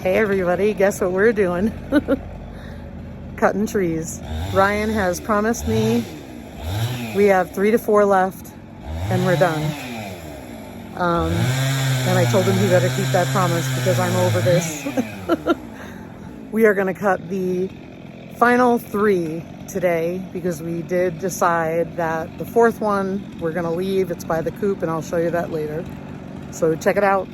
Hey everybody, guess what we're doing? Cutting trees. Ryan has promised me we have 3 to 4 left and we're done. And I told him he better keep that promise because I'm over this. We are going to cut the final 3 today because we did decide that the 4th one we're going to leave. It's by the coop and I'll show you that later. So check it out.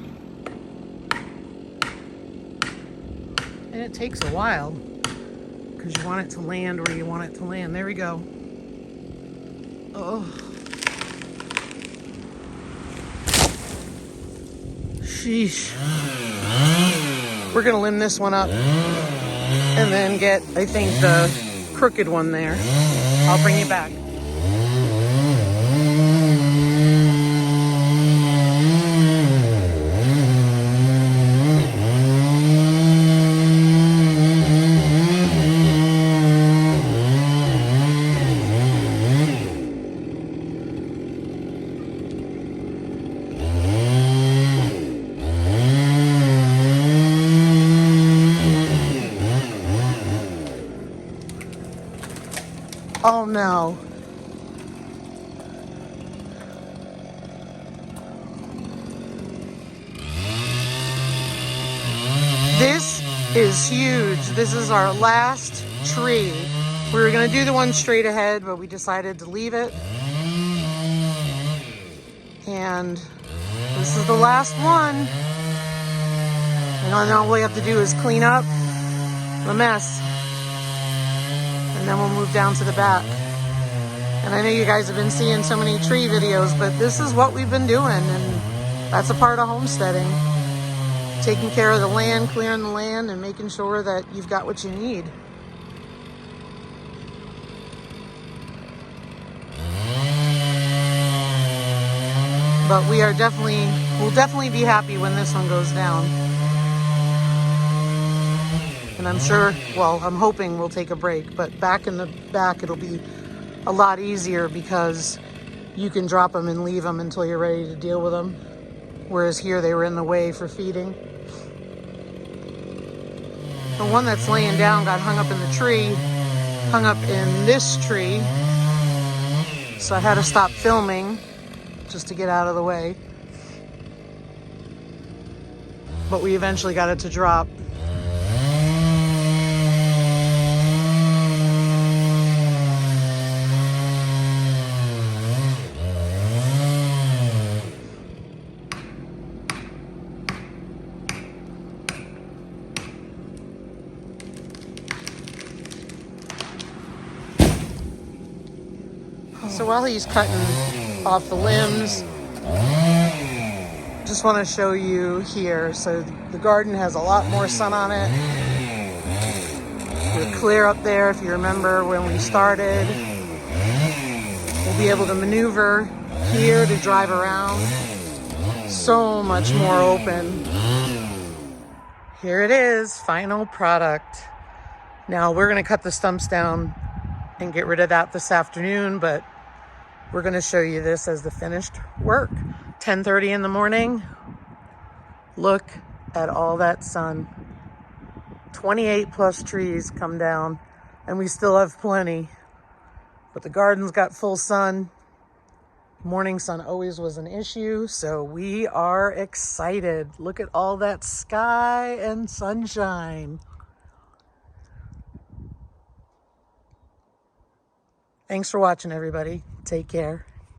And it takes a while because you want it to land where you want it to land. There we go. Oh. Sheesh. We're going to limb this one up and then get, I think, the crooked one there. I'll bring you back. Oh no. This is huge. This is our last tree. We were going to do the one straight ahead, but we decided to leave it. And this is the last one. And all we have to do is clean up the mess. And then we'll move down to the back. And I know you guys have been seeing so many tree videos, but this is what we've been doing, and that's a part of homesteading. Taking care of the land, clearing the land, and making sure that you've got what you need. But we'll definitely be happy when this one goes down. And I'm sure, well, I'm hoping we'll take a break, but back in the back, it'll be a lot easier because you can drop them and leave them until you're ready to deal with them. Whereas here, they were in the way for feeding. The one that's laying down got hung up in the tree, hung up in this tree. So I had to stop filming just to get out of the way. But we eventually got it to drop. So while he's cutting off the limbs, just want to show you here. So the garden has a lot more sun on it. We're clear up there if you remember when we started. We'll be able to maneuver here to drive around. So much more open. Here it is, final product. Now we're going to cut the stumps down and get rid of that this afternoon, but we're going to show you this as the finished work. 10:30 in the morning. Look at all that sun. 28 plus trees come down, and we still have plenty. But the garden's got full sun. Morning sun always was an issue, so we are excited. Look at all that sky and sunshine. Thanks for watching, everybody. Take care.